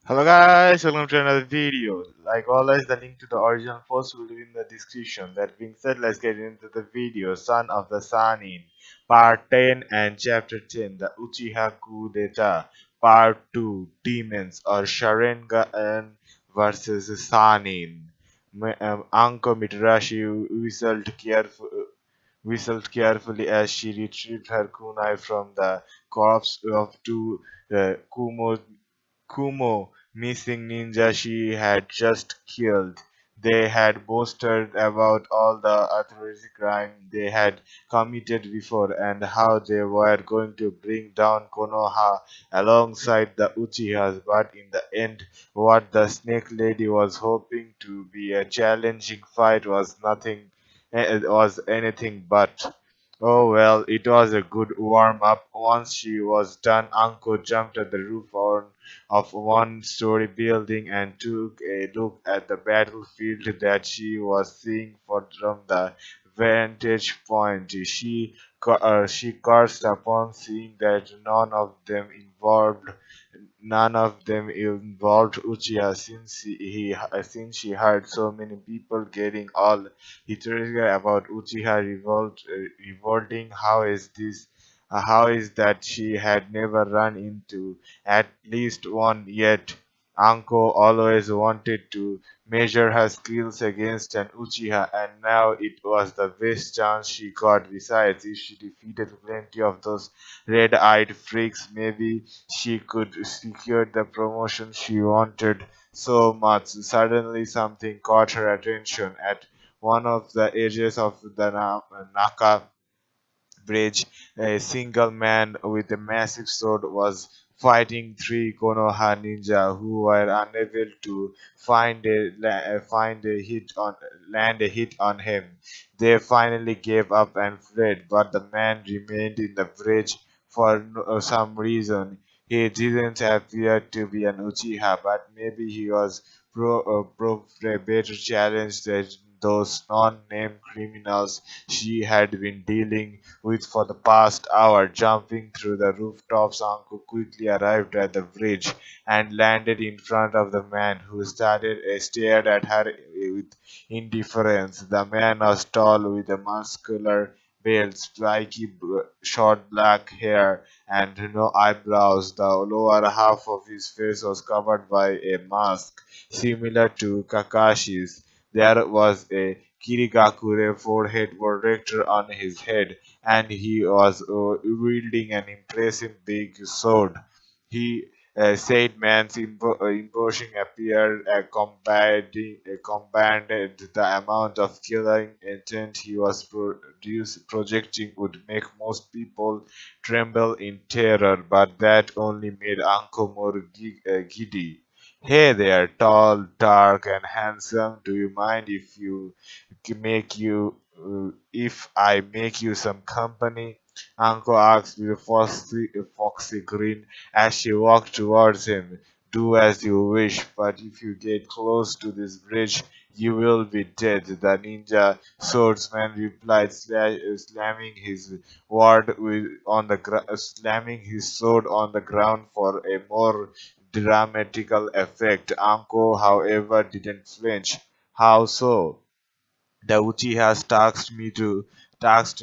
Hello guys, welcome to another video. Like always, the link to the original post will be in the description. That being said, let's get into the video. Son of the Sannin, Part 10 and Chapter 10, the Uchiha Coup d'etat, Part 2, Demons or Sharingan versus Sannin. Anko Mitarashi whistled carefully as she retrieved her kunai from the corpse of two Kumo missing ninja she had just killed. They had boasted about all the atrocious crime they had committed before and how they were going to bring down Konoha alongside the Uchihas, but in the end, what the Snake Lady was hoping to be a challenging fight was anything but. Oh well, it was a good warm up. Once she was done, Uncle jumped at the roof of one-story building and took a look at the battlefield that she was seeing from the vantage point. She cursed upon seeing that none of them involved Uchiha since she heard so many people getting all hysterical about revolting. How is that she had never run into at least one yet? Anko always wanted to measure her skills against an Uchiha, and now it was the best chance she got. Besides, if she defeated plenty of those red-eyed freaks, maybe she could secure the promotion she wanted so much. Suddenly, something caught her attention. At one of the edges of the Naka bridge, a single man with a massive sword was fighting three Konoha ninja who were unable to find a hit on land a hit on him. They finally gave up and fled, but the man remained in the bridge for some reason. He didn't appear to be an Uchiha, but maybe he was pro a better challenge than those non-named criminals she had been dealing with for the past hour. Jumping through the rooftops, Uncle quickly arrived at the bridge and landed in front of the man who stared at her with indifference. The man was tall with a muscular build, short black hair, and no eyebrows. The lower half of his face was covered by a mask similar to Kakashi's. There was a Kirigakure forehead protector on his head, and he was wielding an impressive big sword. He said man's imposing appeared combined the amount of killing intent he was projecting would make most people tremble in terror, but that only made Uncle more giddy. Hey there, tall, dark, and handsome. Do you mind if I make you some company? Uncle asked with a foxy grin as she walked towards him. Do as you wish, but if you get close to this bridge, you will be dead. The ninja swordsman replied, slamming his sword on the ground for a more dramatical effect. Anko, however, didn't flinch. How so? The Uchihas tasked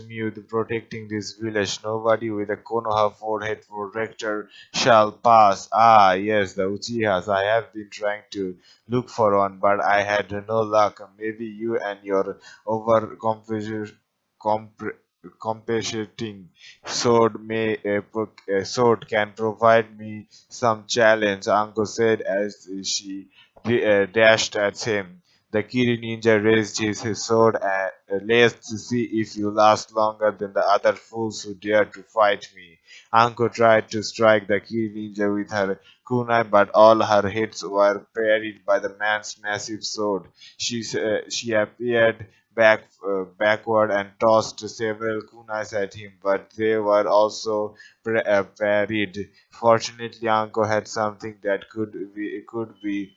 me with protecting this village. Nobody with a Konoha forehead protector shall pass. Ah, yes, the Uchihas. I have been trying to look for one, but I had no luck. Maybe you and your over compensating sword can provide me some challenge. Anko said as she dashed at him. The Kiri ninja raised his sword and laced to see if you last longer than the other fools who dare to fight me. Anko tried to strike the Kiri ninja with her kunai, but all her hits were parried by the man's massive sword. She appeared backward and tossed several kunais at him, but they were also parried. Fortunately, Anko had something that could be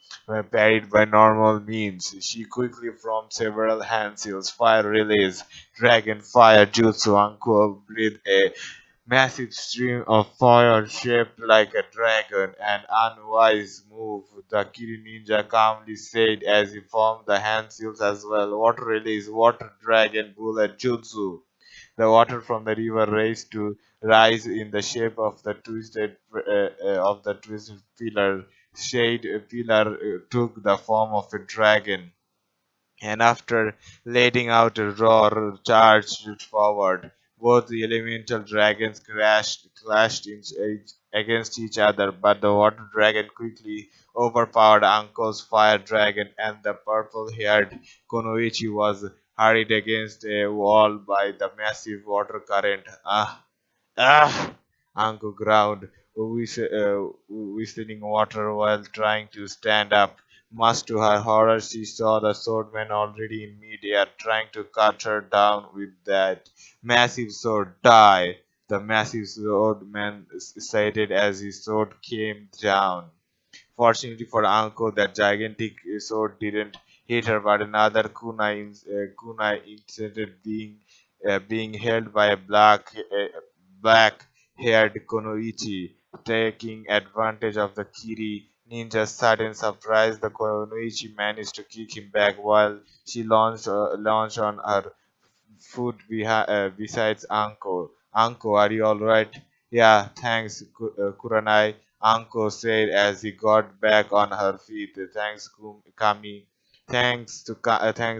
parried by normal means. She quickly formed several hand seals, fire relays, dragon fire jutsu. Anko breathed a massive stream of fire shaped like a dragon, an unwise move, the Kiri ninja calmly said as he formed the hand seals as well. Water release, water dragon, bullet, jutsu. The water from the river raised to rise in the shape of the twisted pillar. Shade pillar took the form of a dragon, and after letting out a roar, charged forward. Both the elemental dragons clashed against each other, but the water dragon quickly overpowered Anko's fire dragon, and the purple-haired Konoichi was hurried against a wall by the massive water current. Ah! Anko ground, whistling water while trying to stand up. Much to her horror, she saw the swordman already in midair, trying to cut her down with that massive sword. Die! The massive swordman cited as his sword came down. Fortunately for Anko, that gigantic sword didn't hit her, but another kunai instead being held by a black-haired Konoichi. Taking advantage of the Kiri ninja's sudden surprise, the Konoichi managed to kick him back while she launched on her food besides Anko. Anko, are you alright? Yeah, thanks, Kuranai. Anko said as he got back on her feet. Thanks, Kami. Thanks,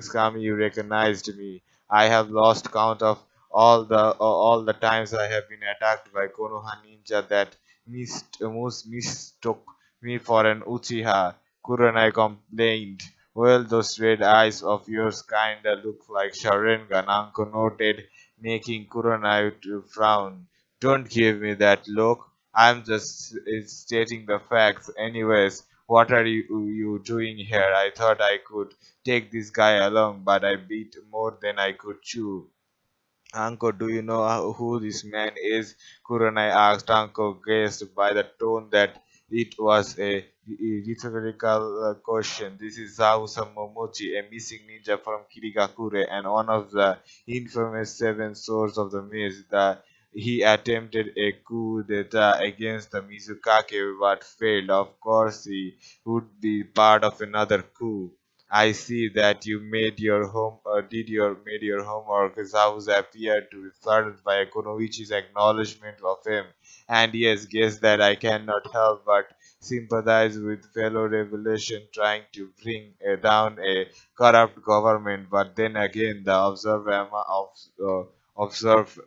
Kami. You recognized me. I have lost count of all the times I have been attacked by Konoha ninja that mistook me for an Uchiha. Kuranai complained. Well, those red eyes of yours kinda look like Sharingan, Uncle noted, making Kuranai to frown. Don't give me that look. I'm just stating the facts. Anyways, what are you doing here? I thought I could take this guy along, but I bit more than I could chew. Anko, do you know who this man is? Kuranai asked. Anko guessed by the tone that it was a rhetorical question. This is Zabusa Momochi, a missing ninja from Kirigakure and one of the infamous seven swords of the maze. He attempted a coup d'etat against the Mizukake but failed. Of course, he would be part of another coup. I see that you made your homework. Zauz appeared to be flattered by Konoichi's acknowledgement of him, and yes, guess that I cannot help but sympathize with fellow revelation trying to bring down a corrupt government. But then again, the observe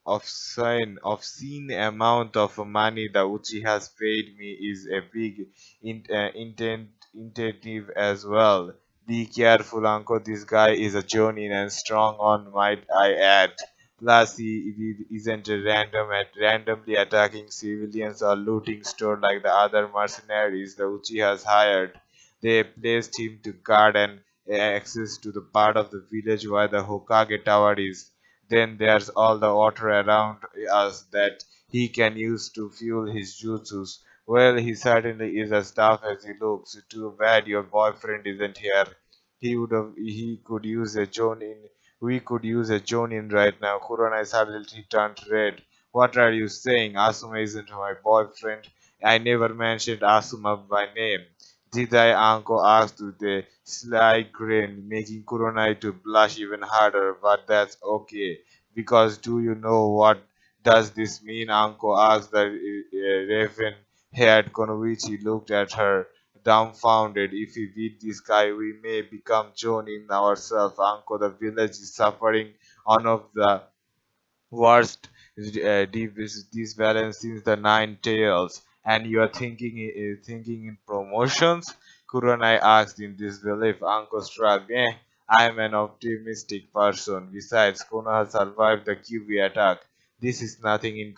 obscene amount of money the Uchi has paid me is a big incentive as well. Be careful, Uncle. This guy is a Jonin and strong on, might I add. Plus, he isn't a randomly attacking civilians or looting store like the other mercenaries the Uchi has hired. They placed him to guard and access to the part of the village where the Hokage Tower is. Then there's all the water around us that he can use to fuel his jutsus. Well, he certainly is as tough as he looks. Too bad your boyfriend isn't here. He could use a Jonin. We could use a Jonin right now. Kuronai suddenly turned red. What are you saying? Asuma isn't my boyfriend. I never mentioned Asuma by name. Did I? Anko asked with a sly grin, making Kuronai to blush even harder, but that's okay. Because do you know what does this mean? Anko asked. The raven-haired Konoichi looked at her, dumbfounded. If we beat this guy, we may become Jonin ourselves. Anko, the village is suffering one of the worst disbalance since the Nine Tails. And you are thinking in promotions? Kuronai asked in disbelief. Uncle shrugged. I am an optimistic person. Besides, Konoha survived the QB attack. This is nothing in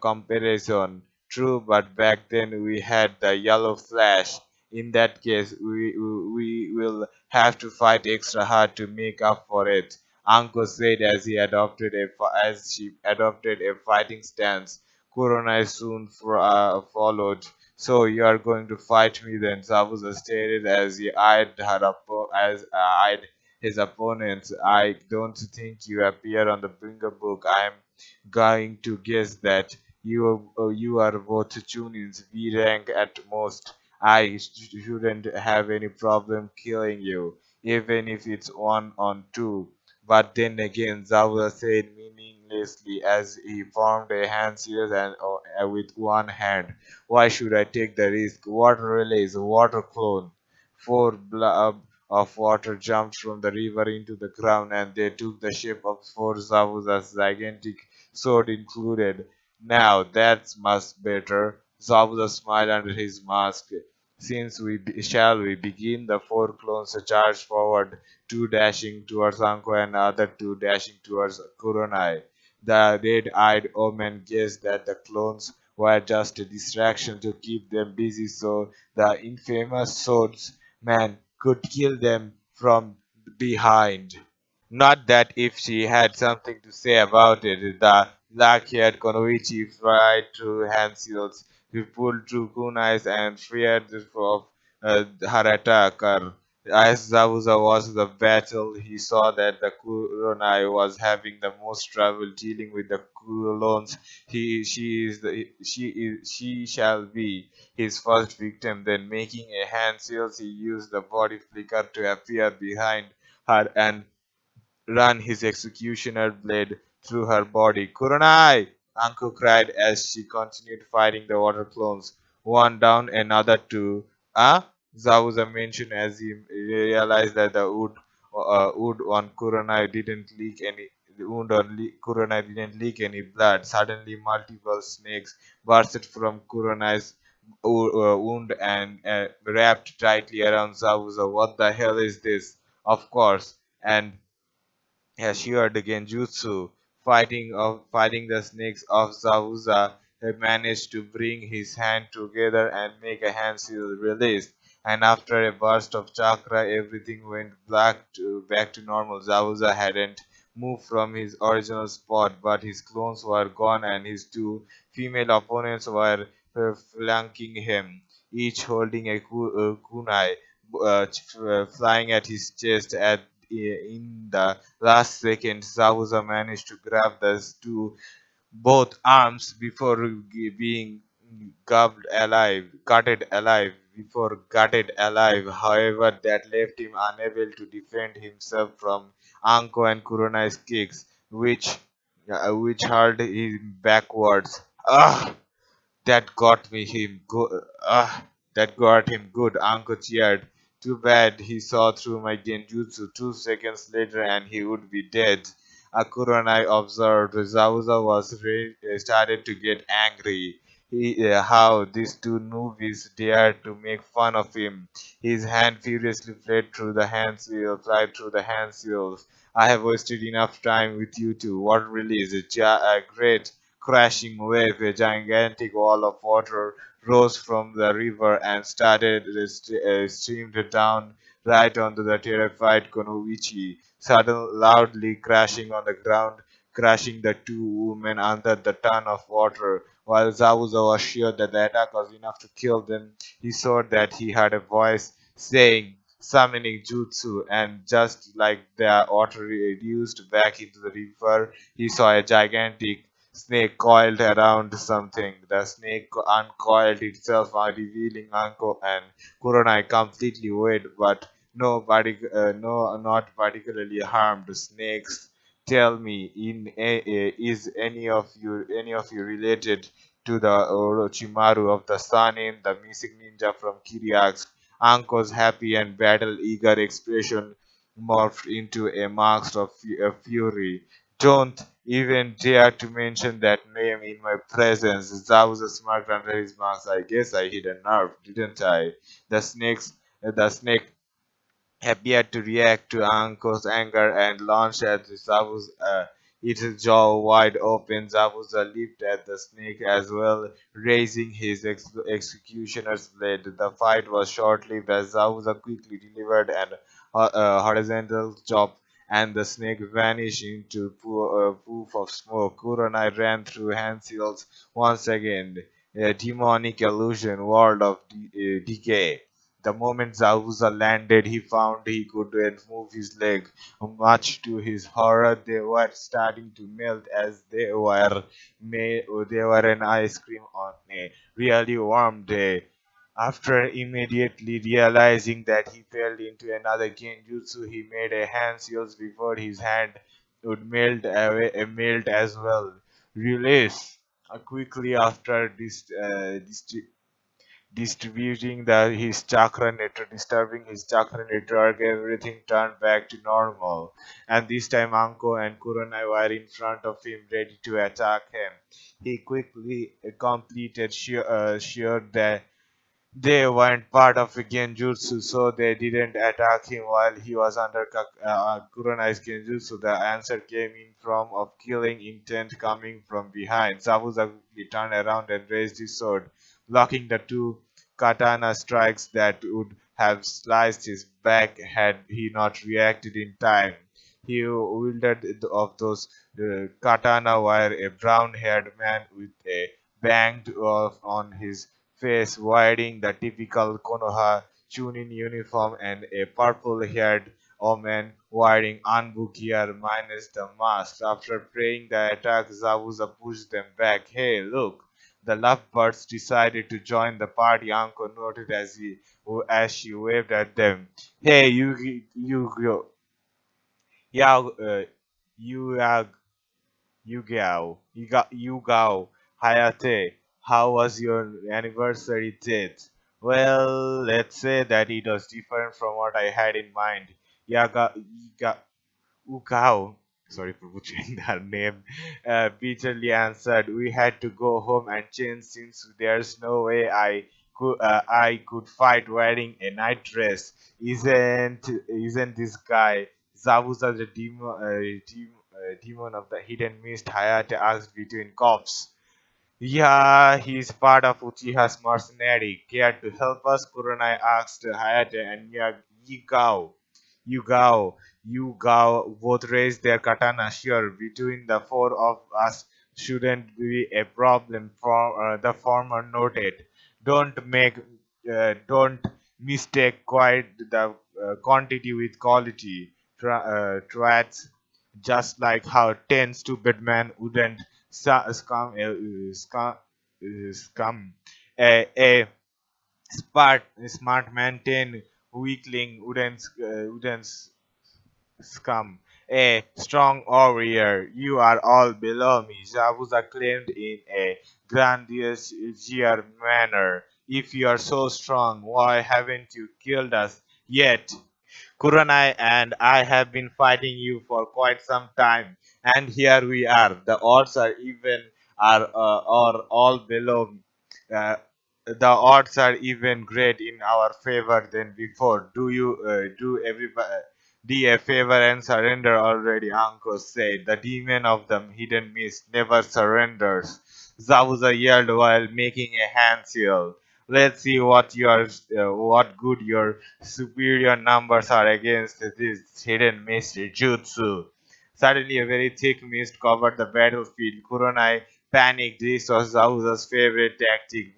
comparison. True, but back then we had the yellow flash. In that case, we will have to fight extra hard to make up for it. Uncle said as she adopted a fighting stance. Kuronai soon followed. So you are going to fight me then? Zabuza stated as he eyed his opponents. I don't think you appear on the bingo book. I am going to guess that you are both Chunins. We rank at most. Shouldn't have any problem killing you, even if it's 1 on 2. But then again, Zabuza said meaninglessly as he formed a hand series and with one hand. Why should I take the risk? Water relays, water clone. Four blob of water jumped from the river into the ground, and they took the shape of four Zabuza's gigantic sword included. Now that's much better. Zabuza smiled under his mask. Since shall we begin? The four clones charged forward, two dashing towards Anko and other two dashing towards Kuronai. The red-eyed omen guessed that the clones were just a distraction to keep them busy so the infamous swordsman could kill them from behind. Not that if she had something to say about it, the black-haired Konoichi fried through hand seals. He pulled through kunais and feared of her attacker. As Zabuza was the battle, he saw that the Kuronai was having the most trouble dealing with the clones. She shall be his first victim. Then, making a hand seals, he used the body flicker to appear behind her and ran his executioner blade through her body. Kuronai! Anko cried as she continued fighting the water clones. One down, another two. Ah? Zabuza mentioned as he realized that the wood on Kuronai didn't leak any. The wound on Kuronai didn't leak any blood. Suddenly, multiple snakes burst from Kuronai's wound and wrapped tightly around Zabuza. What the hell is this? Of course, and assured Genjutsu, fighting the snakes of Zabuza, he managed to bring his hand together and make a hand seal release. And after a burst of chakra, everything went back to normal. Zabuza hadn't moved from his original spot, but his clones were gone and his two female opponents were flanking him, each holding a kunai flying at his chest in the last second. Zabuza managed to grab those two both arms before being gutted alive. However, that left him unable to defend himself from Anko and Kuronai's kicks, which hurled him backwards. Ah! That got me him good. That got him good. Uncle cheered. Too bad he saw through my genjutsu. 2 seconds later, and he would be dead. Akuranai observed. Zabuza started to get angry. How these two newbies dared to make fun of him. His hand furiously flied through the hand seals. I have wasted enough time with you two. What really is a great crashing wave, a gigantic wall of water rose from the river and streamed down right onto the terrified Konoichi, loudly crashing on the ground, crushing the two women under the ton of water. While Zabuza was sure that the attack was enough to kill them, he saw that he heard a voice saying, summoning jutsu, and just like the water reduced back into the river, he saw a gigantic snake coiled around something. The snake uncoiled itself, revealing Anko and Kuronai completely wet, but not particularly harmed. Snakes, tell me, is any of you related to the Orochimaru of the Sannin, the missing ninja from Kiriax? Anko's happy and battle-eager expression morphed into a mask of fury. Don't even dare to mention that name in my presence. Zabuza smirked under his mask. I guess I hit a nerve, didn't I? The snake appeared to react to Anko's anger and launched at Zabuza, its jaw wide open. Zabuza leaped at the snake as well, raising his executioner's blade. The fight was short-lived as Zabuza quickly delivered an horizontal chop, and the snake vanished into a poof of smoke. Kuronai ran through hand seals once again, a demonic illusion world of decay. The moment Zabuza landed, he found he couldn't move his leg. Much to his horror, they were starting to melt as they were an ice cream on a really warm day. After immediately realizing that he fell into another genjutsu, he made a hand seals before his hand would melt as well. Release. Quickly after distributing disturbing his chakra network, everything turned back to normal. And this time, Anko and Kuronai were in front of him, ready to attack him. He quickly completed sure that they weren't part of a genjutsu, so they didn't attack him while he was under Kuronai's genjutsu. The answer came in form of killing intent coming from behind. Zabuza quickly turned around and raised his sword, blocking the two katana strikes that would have sliced his back had he not reacted in time. He wielded of those katana while a brown-haired man with a banged off on his face wearing the typical Konoha Chunin uniform and a purple-haired woman wearing Anbu gear minus the mask. After praying the attack, Zabuza pushed them back. Hey, look! The lovebirds decided to join the party. Anko noted as she waved at them. Hey, Yao, Yu, Yugao, Hayate, how was your anniversary date? Well, let's say that it was different from what I had in mind. Yiga, Ugao, sorry for butchering her name, bitterly answered, "We had to go home and change since there's no way I could fight wearing a night dress. Isn't this guy Zabuza the demon of the hidden mist?" Hayate asked between coughs. Yeah, he's part of Uchiha's mercenary. Care to help us? Kurenai asked Hayate and Yugao. Yugao, Yugao both raised their katana. Sure, between the four of us shouldn't be a problem. For the former noted, don't mistake quite the quantity with quality. Twats, just like how ten stupid men wouldn't scum a smart man 10 weakling wouldn't scum a strong warrior. You are all below me, Jabuza claimed in a grandiose jeer manner. If you are so strong, why haven't you killed us yet? Kuranai and I have been fighting you for quite some time, and here we are. The odds are even are all below. Uh, the odds are even great in our favor than before. Do everybody a favor and surrender already? Uncle said. The demon of the hidden mist never surrenders. Zabuza yelled while making a hand seal. Let's see what good your superior numbers are against this hidden mist jutsu. Suddenly, a very thick mist covered the battlefield. Kuronai panicked. This was Zabuza's favorite tactic.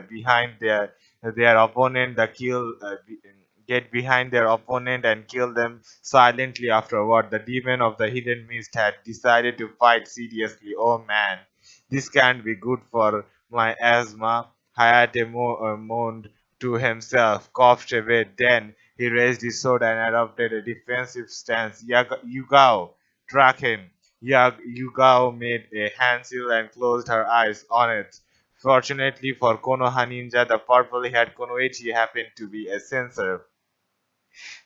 Behind their opponent, get behind their opponent and kill them silently afterward. The demon of the hidden mist had decided to fight seriously. Oh man, this can't be good for my asthma. Hayate moaned to himself, coughed a bit, then he raised his sword and adopted a defensive stance. Yugao, track him. Yugao made a hand seal and closed her eyes on it. Fortunately for Konoha Ninja, the purple-haired Konoichi happened to be a sensor.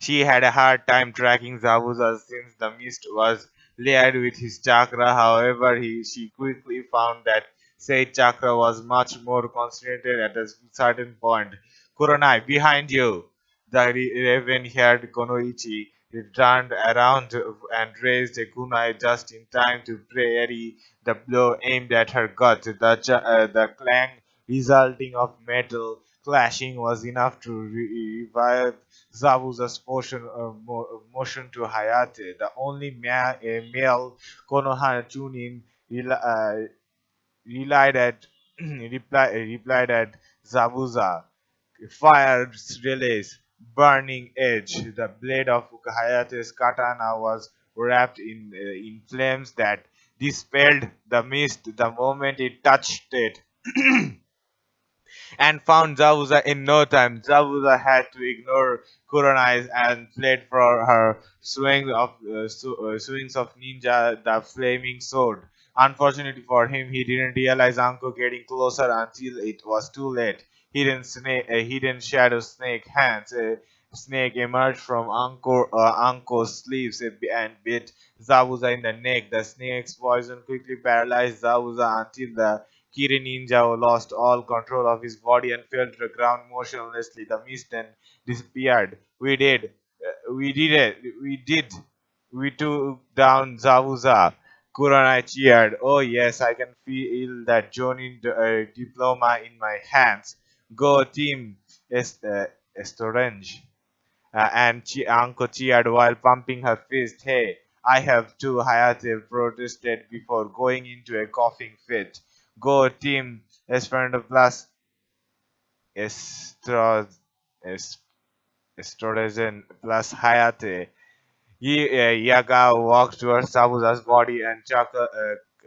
She had a hard time tracking Zabuza since the mist was layered with his chakra. However, she quickly found that said chakra was much more concentrated at a certain point. Kuronai, behind you! The raven-haired Konoichi turned around and raised a kunai just in time to parry the blow aimed at her gut. The clang resulting of metal clashing was enough to revive Zabuza's motion to Hayate, the only male Konoha Chunin relied at replied at Zabuza. Fire's release, burning edge. The blade of Hayate's katana was wrapped in flames that dispelled the mist the moment it touched it. And found Zabuza in no time. Zabuza had to ignore Kuronai's and fled for her swings of ninja, the flaming sword. Unfortunately for him, he didn't realize Anko getting closer until it was too late. Hidden shadow snake hands. A snake emerged from Anko's sleeves and bit Zabuza in the neck. The snake's poison quickly paralyzed Zabuza until the Kiri Ninja lost all control of his body and fell to the ground motionlessly. The mist then disappeared. We did. We did it. We did. We took down Zabuza. Kuranai cheered. Oh yes, I can feel that Jonin diploma in my hands. Go team Estorange. And Anko cheered while pumping her fist. Hey, I have two, Hayate protested before going into a coughing fit. Go team Esperanto plus Estro, Es- Estrogen plus Hayate. Yaga walked towards Sabuza's body and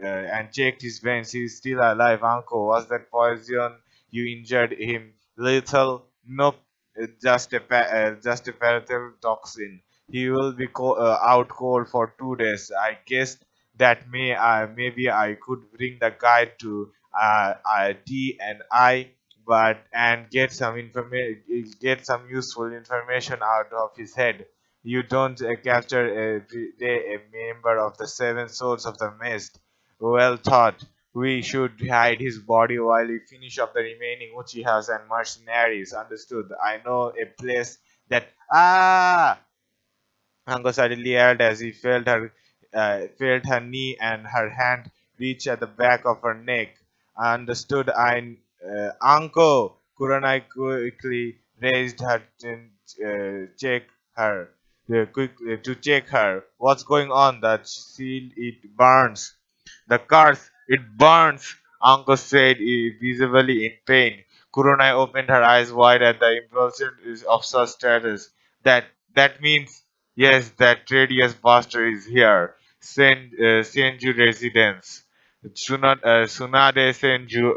and checked his veins. He's still alive. Uncle, was that poison you injured him? Lethal? Nope. Just a parental toxin. He will be out cold for 2 days. I guessed that maybe I could bring the guy to T and I, but and get some useful information out of his head. You don't capture every day a member of the seven souls of the mist. Well thought. We should hide his body while we finish up the remaining Uchihas and mercenaries. Understood. I know a place that. Ah! Anko suddenly yelled as he felt her knee and her hand reach at the back of her neck. Understood, Anko! Kuranai quickly raised her check her. To check her. What's going on? The seal it burns. The curse, it burns, Anko said, visibly in pain. Kuronai opened her eyes wide at the impulsion of such status. That means, yes, that Radius Buster is here. Senju residence. Tsunade Senju,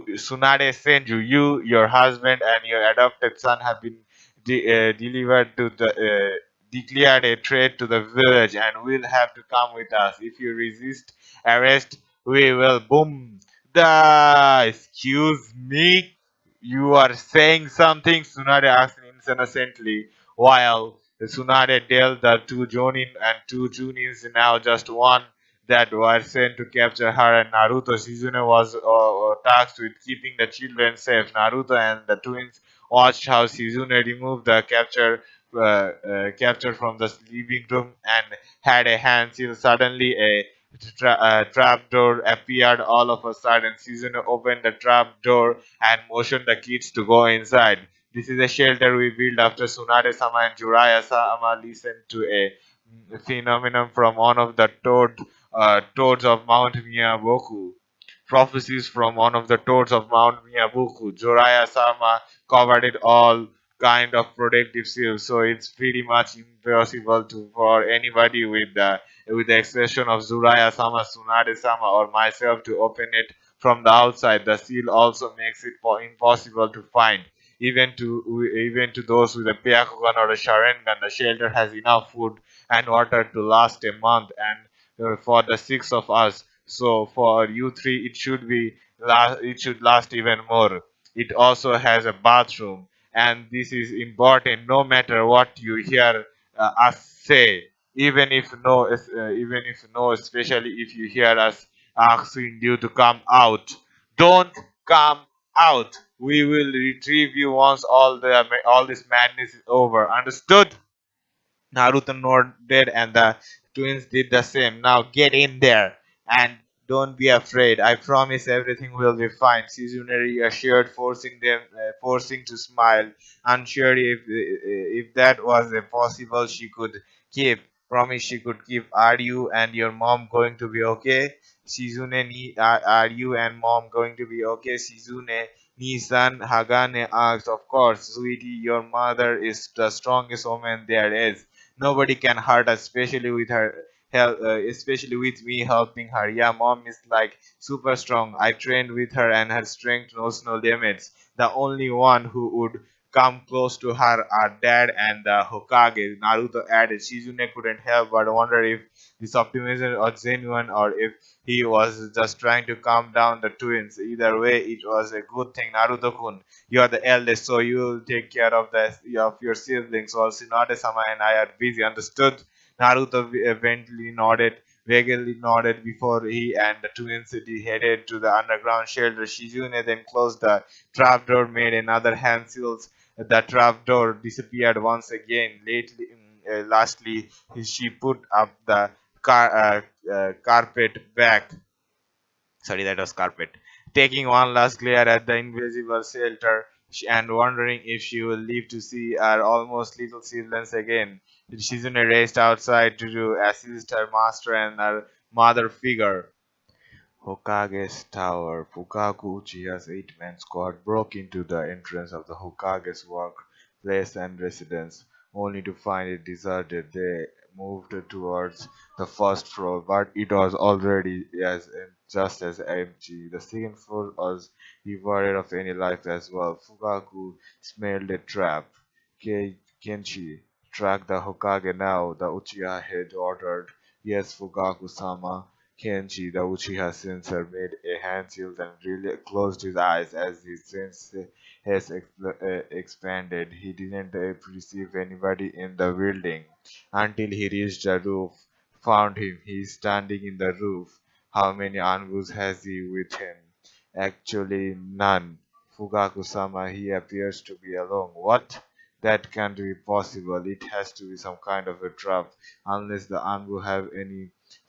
Tsunade Senju, your husband, and your adopted son have been delivered to the declared a threat to the village and will have to come with us. If you resist arrest, we will boom. The excuse me, you are saying something? Tsunade asked innocently, while Tsunade dealt the two Jonin and two Junins, now just one, that were sent to capture her and Naruto. Shizune was tasked with keeping the children safe. Naruto and the twins watched how Shizune removed the captured from the living room and had a hand seal. Suddenly, a trap door appeared all of a sudden. Susan opened the trap door and motioned the kids to go inside. This is a shelter we built after Tsunade sama and Jiraiya sama listened to a phenomenon from one of the toads of Mount Miyaboku. Prophecies from one of the toads of Mount Miyaboku. Jiraiya sama covered it all kind of protective seal, so it's pretty much impossible for anybody with the exception of Zuraya Sama, Tsunade Sama, or myself to open it from the outside. The seal also makes it impossible to find. Even to those with a Byakugan or a Sharingan, the shelter has enough food and water to last a month, and for the six of us. So for you three, it should last even more. It also has a bathroom, and this is important. No matter what you hear us say, even if no, especially if you hear us asking you to come out, don't come out. We will retrieve you once all this madness is over. Understood? Naruto nodded and the twins did the same. Now get in there and don't be afraid. I promise everything will be fine. Shizune assured, forcing to smile, unsure if that was a possible she could keep. promise she could keep. Are you and your mom going to be okay? Are you and mom going to be okay? Shizune Nisan Hagane asked, of course, sweetie, your mother is the strongest woman there is. Nobody can hurt us, especially with her help, especially with me helping her. Yeah, mom is like super strong. I trained with her and her strength knows no limits. The only one who would come close to her are dad and the Hokage. Naruto added. Shizune couldn't help but wonder if this optimism was genuine or if he was just trying to calm down the twins. Either way, it was a good thing. Naruto-kun, you are the eldest, so you will take care of your siblings. While Tsunade-sama and I are busy. Understood? Naruto vaguely nodded before he and the twins headed to the underground shelter. Shizune then closed the trapdoor, made another hand seals. The trapdoor disappeared once again. Lastly, she put up the carpet back. Sorry, that was carpet. Taking one last glare at the invisible shelter and wondering if she will live to see her almost little siblings again. Shizune raced outside to assist her master and her mother figure. Hokage's tower. Fukaku Uchiha's eight-man squad broke into the entrance of the Hokage's workplace and residence, only to find it deserted. They moved towards the first floor, but it was already just as empty. The second floor was devoid of any life as well. Fukaku smelled a trap. Kenshi, track the Hokage now, the Uchiha head ordered. Yes, Fukaku-sama. Kenji, the Uchiha sensor, made a hand shield and really closed his eyes as his sense has expanded. He didn't perceive anybody in the building until he reached the roof. Found him. He is standing in the roof. How many Anbus has he with him? Actually, none. Fugaku-sama, he appears to be alone. What? That can't be possible. It has to be some kind of a trap. Unless the Anbu have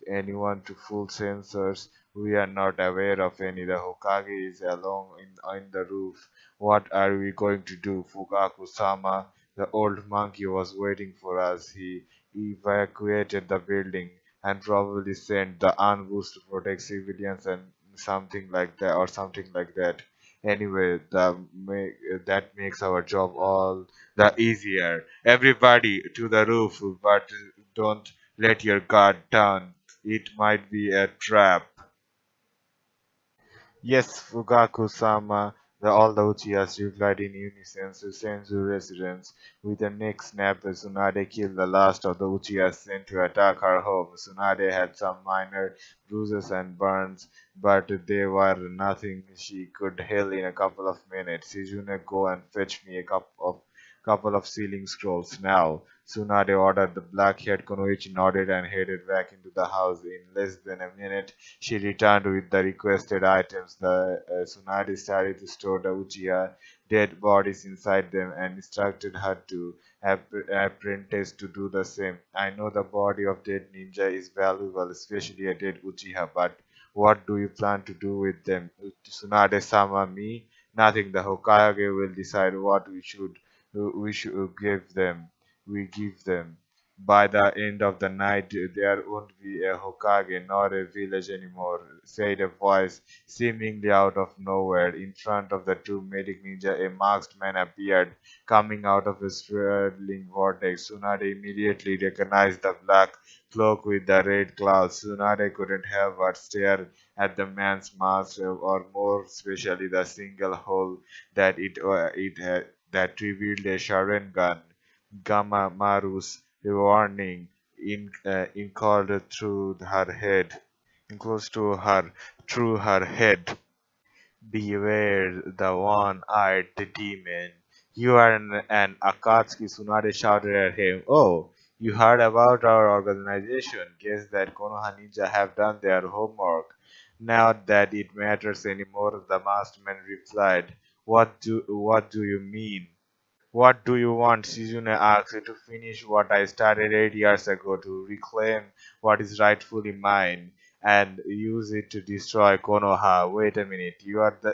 anyone to full sensors. We are not aware of any. The Hokage is alone in the roof. What are we going to do? Fugaku-sama, the old monkey was waiting for us. He evacuated the building and probably sent the Anbus to protect civilians and something like that. Anyway, that makes our job all the easier. Everybody to the roof, but don't let your guard down. It might be a trap. Yes, Fugaku-sama, all the Uchihas replied in unison to Senju residents. With a neck snap, Tsunade killed the last of the Uchihas sent to attack her home. Tsunade had some minor bruises and burns, but they were nothing she could heal in a couple of minutes. Shizune, go and fetch me a couple of sealing scrolls now. Tsunade ordered. The black-haired Kunoichi nodded and headed back into the house. In less than a minute, she returned with the requested items. The Tsunade started to store the Uchiha dead bodies inside them and instructed her to apprentice to do the same. I know the body of dead ninja is valuable, especially a dead Uchiha, but what do you plan to do with them? Tsunade-sama, me? Nothing. The Hokage will decide what we should give them. We give them. By the end of the night, there won't be a Hokage nor a village anymore, said a voice seemingly out of nowhere. In front of the two medic ninja, a masked man appeared, coming out of a swirling vortex. Tsunade immediately recognized the black cloak with the red clouds. Tsunade couldn't help but stare at the man's mask, or more especially the single hole it had that revealed a Sharingan. Gamma Maru's warning encoded through her head, enclosed to her through her head. Beware the one-eyed demon. You are an Akatsuki, Tsunade shouted at him. Oh, you heard about our organization. Guess that Konoha Ninja have done their homework. Not that it matters anymore, the masked man replied. What do you mean? What do you want? Shizune asked. To finish what I started 8 years ago, to reclaim what is rightfully mine and use it to destroy Konoha. Wait a minute,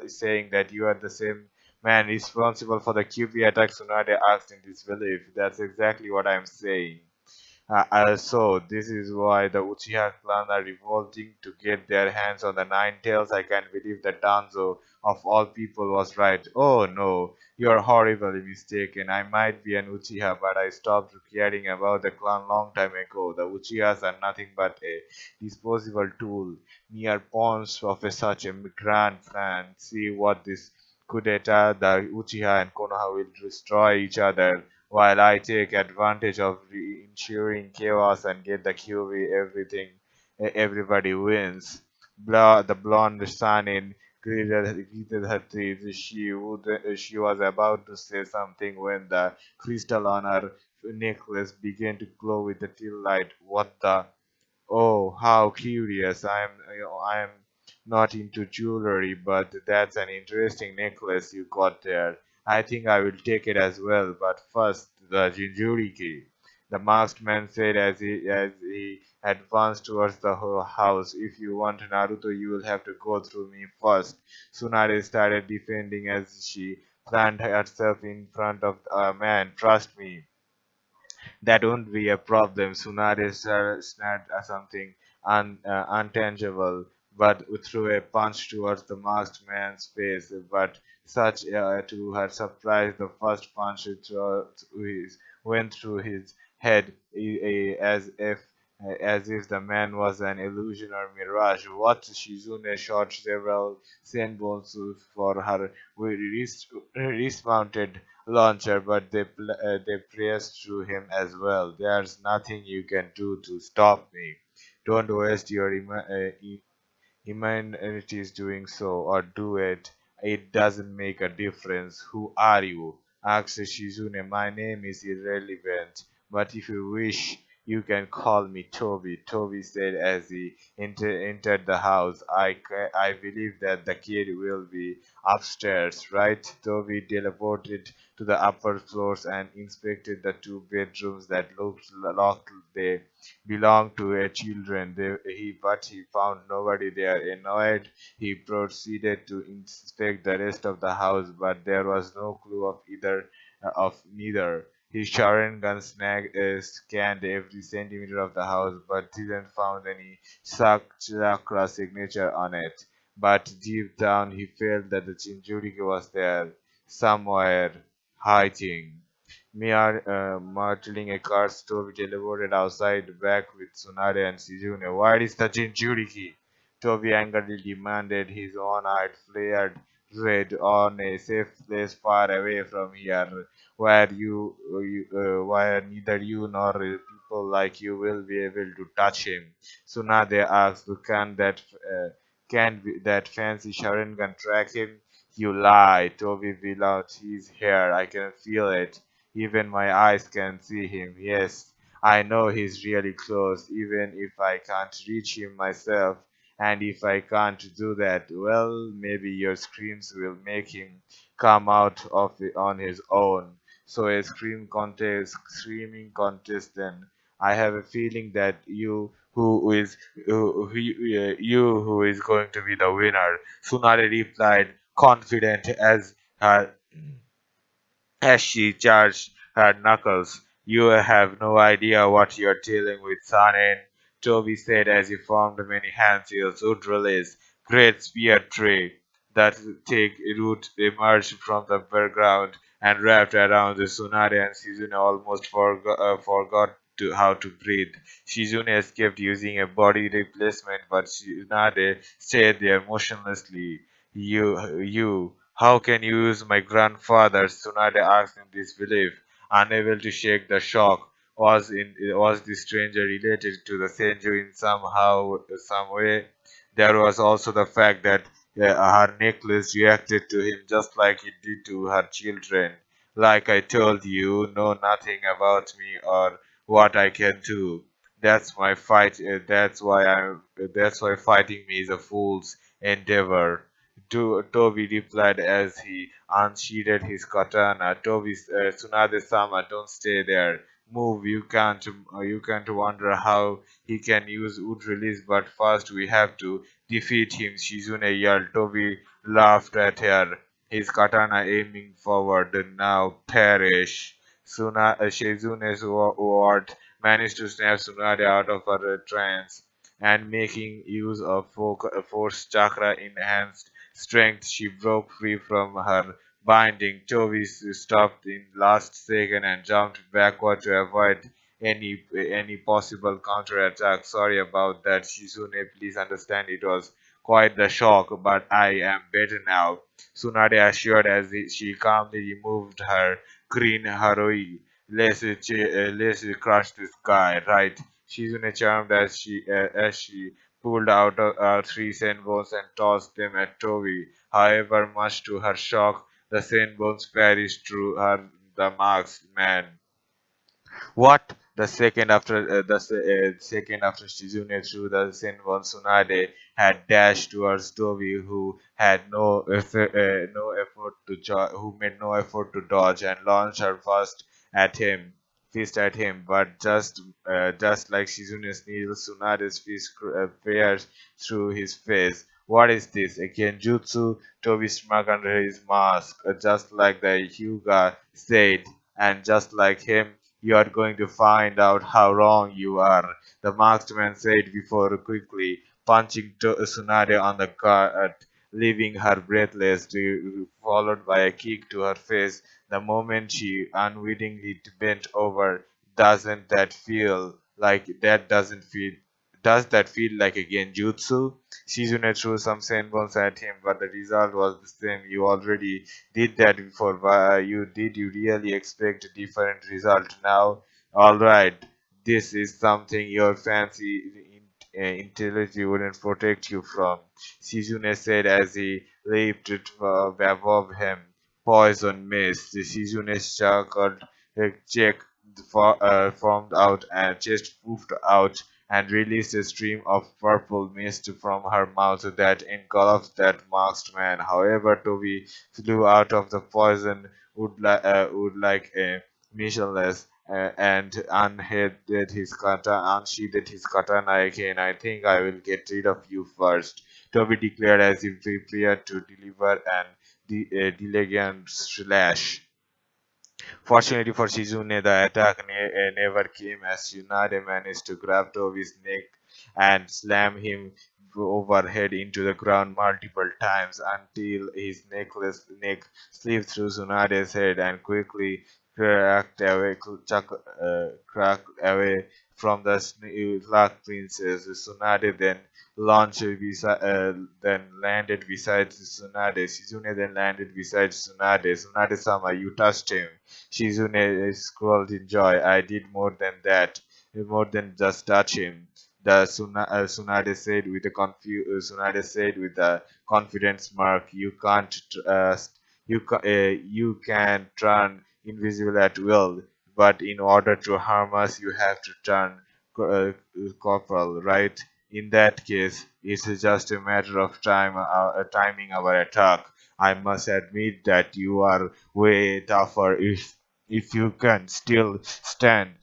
saying that you are the same man responsible for the QB attack? Tsunade asked in disbelief. That's exactly what I'm saying. So this is why the Uchiha clan are revolting to get their hands on the Nine Tails. I can't believe that Danzo of all people was right. Oh no, you're horribly mistaken. I might be an Uchiha, but I stopped caring about the clan long time ago. The Uchihas are nothing but a disposable tool, mere pawns of such a grand plan. See what this coup d'etat, the Uchiha and Konoha will destroy each other while I take advantage of ensuring chaos and get the QV, everybody wins. The blonde Sannin greeted her teeth. She was about to say something when the crystal on her necklace began to glow with the tail light. What the? Oh, how curious! I am not into jewelry, but that's an interesting necklace you got there. I think I will take it as well. But first, the Jinjuriki. The masked man said as he advanced towards the house. If you want Naruto, you will have to go through me first. Tsunade started defending as she planted herself in front of a man. Trust me, that won't be a problem. Tsunade snapped at something untangible, but threw a punch towards the masked man's face. But such to her surprise, the first punch went through his head as if the man was an illusion or mirage. What Shizune shot several senbonsu for her wrist-mounted launcher, but they pressed through him as well. There's nothing you can do to stop me. Don't waste your humanity is doing so, or do it. It doesn't make a difference. Who are you? Asked Shizune. My name is irrelevant, but if you wish, you can call me Toby. Toby said as he entered the house. I believe that the kid will be upstairs, right? Toby teleported to the upper floors and inspected the two bedrooms that looked locked. They belonged to a children. But he found nobody there. Annoyed, he proceeded to inspect the rest of the house, but there was no clue of neither. His Sharon gun scanned every centimeter of the house, but didn't find any chakra signature on it. But deep down, he felt that the Jinjuriki was there, somewhere, hiding. Marteling a car stove teleported outside back with Tsunade and Shizune. Where is the Jinchuriki? Toby angrily demanded. His own eye flared red. On a safe place far away from here, where neither you nor people like you will be able to touch him. Tsunade asked, that fancy Sharon gun track him? You lie, Toby bellowed. He's here. I can feel it. Even my eyes can see him. Yes, I know he's really close, even if I can't reach him myself. And if I can't do that, well, maybe your screams will make him come out of it on his own. So a screaming contest then. I have a feeling that you who is going to be the winner. Tsunade replied, confident as she charged her knuckles. You have no idea what you're dealing with, Sannin, Toby said as he formed many handfuls would release great spear tree that take root emerged from the background and wrapped around the Tsunade and Shizune almost forgot how to breathe. Shizune escaped using a body replacement, but Tsunade stayed there motionlessly. How can you use my grandfather? Tsunade asked in disbelief, unable to shake the shock. Was the stranger related to the Senju in some way? There was also the fact that her necklace reacted to him just like it did to her children. Like I told you, know nothing about me or what I can do. That's my fight. That's why fighting me is a fool's endeavor. Toby replied as he unsheathed his katana. Tsunade-sama, don't stay there. Move, you can't wonder how he can use wood release, but first we have to defeat him, Shizune yelled. Toby laughed at her, his katana aiming forward. Now perish. Shizune's word managed to snap Tsunade out of her trance, and making use of force chakra enhanced strength, she broke free from her binding. Toby stopped in last second and jumped backward to avoid any possible counterattack. Sorry about that, Shizune. Please understand it was quite the shock, but I am better now. Tsunade assured as she calmly removed her green haroi. Let's crush this guy, right? Shizune charmed as she pulled out three senbons and tossed them at Toby. However, much to her shock, the senbons perished through the marks man. What? The second after Shizune threw the Senbon, Tsunade had dashed towards Toby, who had who made no effort to dodge and launched her at him, fist at him. But just like Shizune's needle, Tsunade's fist pierced through his face. What is this? A genjutsu? Toby smirked under his mask, just like the Hyuga said, and just like him. You are going to find out how wrong you are, the marksman said before quickly punching Tsunade on the gut, leaving her breathless, followed by a kick to her face. The moment she unwittingly bent over, doesn't feel does that feel like a genjutsu? Shizune threw some senbons at him, but the result was the same. You already did that before. You really expect a different result now? All right, this is something your intelligence wouldn't protect you from, Shizune said as he leaped above him. Poison mist. Shizune's chuckled cheek formed out and chest poofed out and released a stream of purple mist from her mouth that engulfed that masked man. However, Toby flew out of the poison would like a missionless and unsheathed his katana again. I think I will get rid of you first, Toby declared as he prepared to deliver an elegant slash. Fortunately for Shizune, the attack never came as Tsunade managed to grab Tobi's neck and slam him overhead into the ground multiple times until his neck slipped through Tsunade's head and quickly cracked away from the Luck Princess. Tsunade then landed beside Tsunade. Shizune then landed beside Tsunade. Tsunade-sama, you touched him. Shizune scrolled in joy. I did more than just touch him. Tsunade said with a confident smirk, "You can't trust. You can turn invisible at will, but in order to harm us, you have to turn corporal, right? In that case, it's just a matter of timing our attack. I must admit that you are way tougher if you can still stand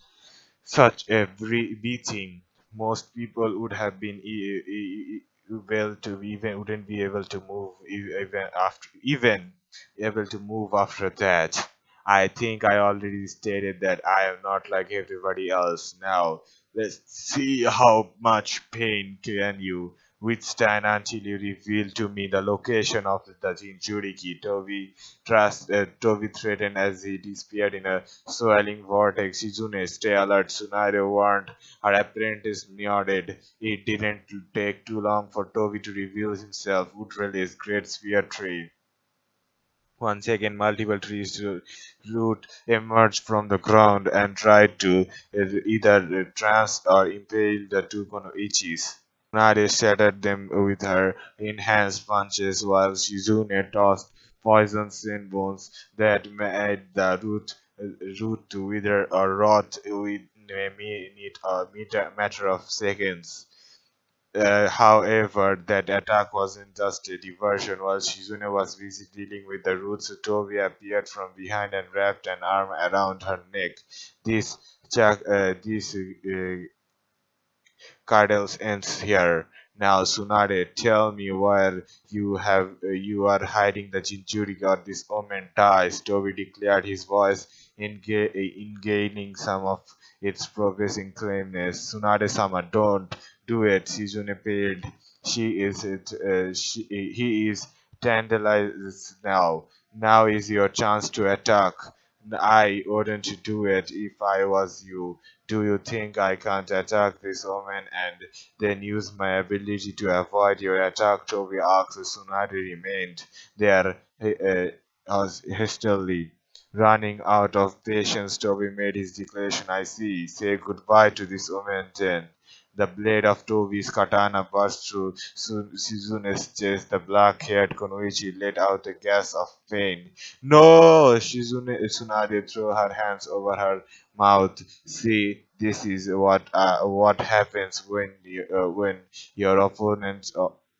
such a beating. Most people would have been able to even wouldn't be able to move even able to move after that. I think I already stated that I am not like everybody else. Now let's see how much pain can you withstand until you reveal to me the location of the Jinchuriki. Toby threatened as he disappeared in a swirling vortex. Shizune, stay alert, Tsunade warned. Her apprentice nodded. It didn't take too long for Toby to reveal himself. Woodrelly's great spear tree. Once again, multiple trees root emerged from the ground and tried to either trance or impale the two Konoichis. Tsunade shattered them with her enhanced punches while Shizune tossed poison bones that made the root to wither or rot within a matter of seconds. However, that attack wasn't just a diversion. While Shizune was busy dealing with the roots, Toby appeared from behind and wrapped an arm around her neck. This Cardell's ends here. Now, Tsunade, tell me where you are hiding the Jinchuriki or this omen dies. Toby declared, his voice in gaining some of its progressing claimness. Tsunade-sama, don't do it. Shizune paid. He is tantalized now. Now is your chance to attack. I wouldn't do it if I was you. Do you think I can't attack this woman and then use my ability to avoid your attack? Toby asked. Tsunade remained there hastily. Running out of patience, Toby made his declaration. I see. Say goodbye to this woman then. The blade of Tobi's katana burst through Shizune's chest. The black-haired Konoichi let out a gasp of pain. No! Tsunade threw her hands over her mouth. See, this is what happens when your opponent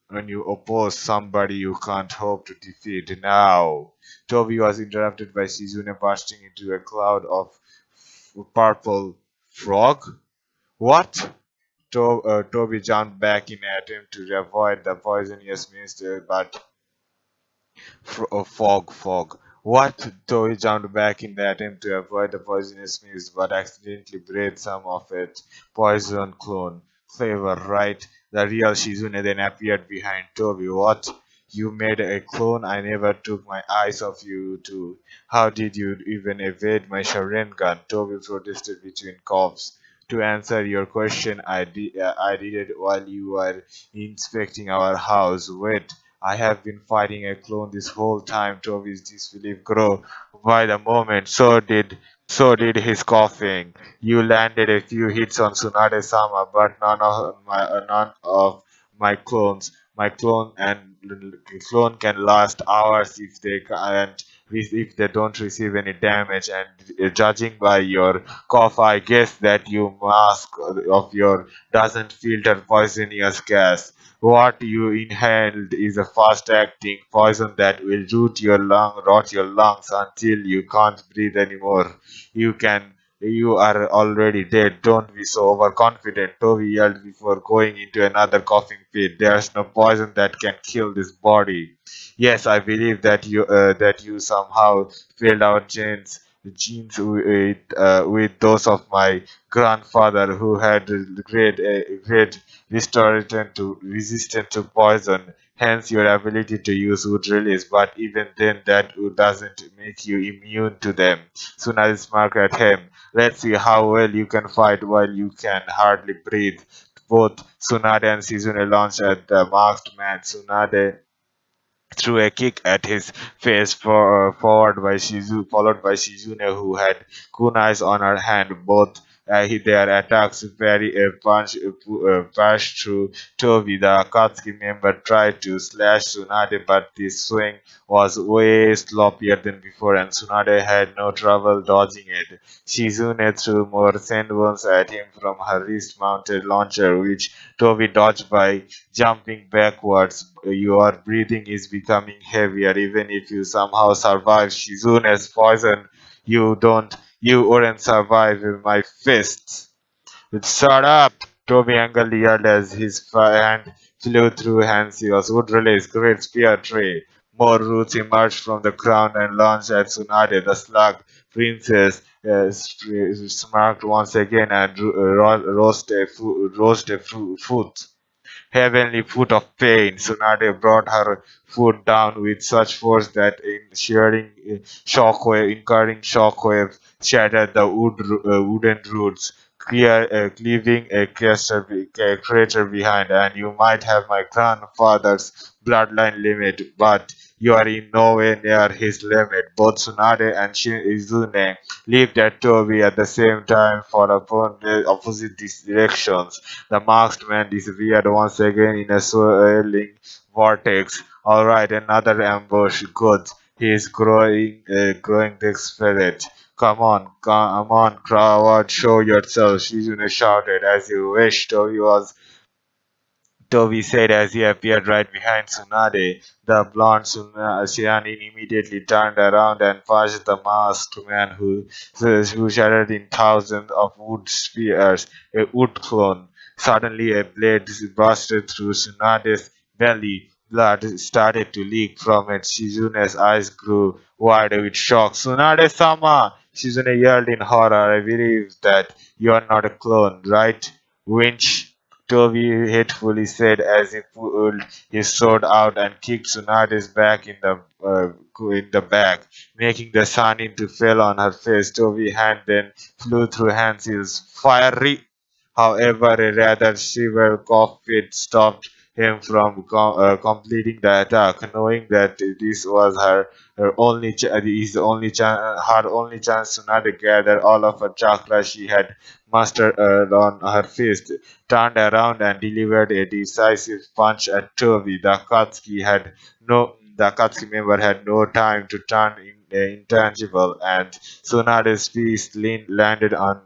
when you oppose somebody you can't hope to defeat. Now, Toby was interrupted by Shizune bursting into a cloud of purple frog. What? Toby jumped back in an attempt to avoid the poisonous mist, but fog. What? Toby jumped back in the attempt to avoid the poisonous mist, but accidentally breathed some of it. Poison clone. Flavor, right? The real Shizune then appeared behind Toby. What? You made a clone? I never took my eyes off you two. How did you even evade my Sharingan? Toby protested between coughs. To answer your question, I did it while you were inspecting our house. Wait, I have been fighting a clone this whole time. Toby's disbelief grew by the moment. So did his coughing. You landed a few hits on Tsunade-sama, but none of my clones. My clone can last hours if they don't receive any damage. And judging by your cough, I guess that your mask of your doesn't filter poisonous gas. What you inhaled is a fast-acting poison that will rot your lungs until you can't breathe anymore. You can, you are already dead. Don't be so overconfident. Toby yelled before going into another coughing fit. There's no poison that can kill this body. Yes, I believe that you somehow failed our genes with those of my grandfather who had great resistant to poison. Hence, your ability to use wood release, but even then, that wood doesn't make you immune to them. Tsunade smirked at him. Let's see how well you can fight while you can hardly breathe. Both Tsunade and Shizune launched at the masked man. Tsunade threw a kick at his face followed by Shizune, who had kunais on her hand. Both their attacks passed through Toby. The Akatsuki member tried to slash Tsunade, but the swing was way sloppier than before, and Tsunade had no trouble dodging it. Shizune threw more sandworms at him from her wrist-mounted launcher, which Toby dodged by jumping backwards. Your breathing is becoming heavier. Even if you somehow survive Shizune's poison, you wouldn't survive my fists. Shut up! Toby angrily yelled as his hand flew through Hansio's wood release great spear tree. More roots emerged from the ground and launched at Tsunade. The slug princess smirked once again and roast a foot heavenly foot of pain. Tsunade brought her foot down with such force that incurring shockwave shattered the wooden roots, leaving a crater behind. And you might have my grandfather's bloodline limit, but you are in nowhere near his limit. Both Tsunade and Izune leaped at Toby at the same time for opposite directions. The masked man disappeared once again in a swirling vortex. All right, another ambush. Good. He is growing desperate. Come on, crowd, show yourself. Shizune shouted. As you wish, Toby said as he appeared right behind Tsunade. The blonde Shianin immediately turned around and punched the masked man who shattered in thousands of wood spears, a wood clone. Suddenly, a blade burst through Tsunade's belly. Blood started to leak from it. Shizune's eyes grew wide with shock. Tsunade-sama! Shizune yelled in horror. I believe that you are not a clone, right? Winch, Toby hatefully said as he pulled his sword out and kicked Tsunade's back in the back, making the Sannin to fell on her face. Toby's hand then flew through Hansel's fiery. However, a rather severe cough fit stopped him from completing the attack, knowing that this was her only chance to not gather all of her chakra she had mustered on her fist, turned around and delivered a decisive punch at Toby. The Akatsuki member had no time to turn intangible, and Tsunade's fist landed on